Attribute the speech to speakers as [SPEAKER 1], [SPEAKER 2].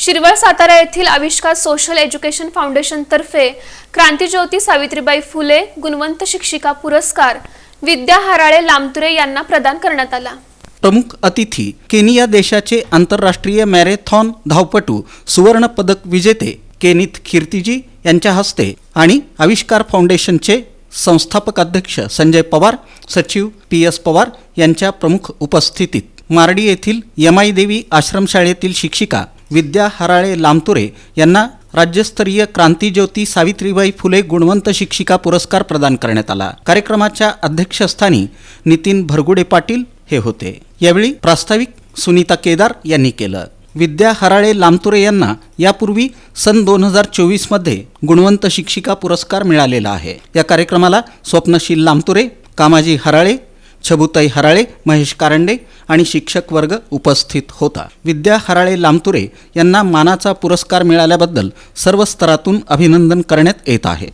[SPEAKER 1] शिरवळ सातारा येथील आविष्कार social education foundation तर्फे क्रांतीज्योती सावित्रीबाई फुले गुणवंत शिक्षिका पुरस्कार विद्या हराळे लामतुरे यांना प्रदान करण्यात आला।
[SPEAKER 2] प्रमुख अतिथी केनिया देशाचे आंतरराष्ट्रीय मॅरेथॉन धावपटू सुवर्ण पदक विजेते केनिथ कीर्तिजी यांच्या हस्ते आणि आविष्कार फाउंडेशनचे संस्थापक अध्यक्ष संजय पवार, सचिव PS पवार यांच्या प्रमुख उपस्थितीत मार्डी येथील यमाई देवी आश्रमशाळेतील शिक्षिका विद्या हराळे लामतुरे यांना राज्यस्तरीय क्रांतीज्योती सावित्रीबाई फुले गुणवंत शिक्षिका पुरस्कार प्रदान करण्यात आला। कार्यक्रमाच्या अध्यक्षस्थानी नितीन भरगुडे पाटील हे होते। यावेळी प्रास्ताविक सुनीता केदार यांनी केलं। विद्या हराळे लामतुरे यांना यापूर्वी सन 2024 मध्ये गुणवंत शिक्षिका पुरस्कार मिळालेला आहे। या कार्यक्रमाला स्वप्नशील लामतुरे, कामाजी हराळे, छबुताई हराळे, महेश कारंडे आणि शिक्षक वर्ग उपस्थित होता। विद्या हराळे लामतुरे यांना मानाचा पुरस्कार मिळाल्याबद्दल सर्व स्तरातून अभिनंदन करण्यात येत आहे।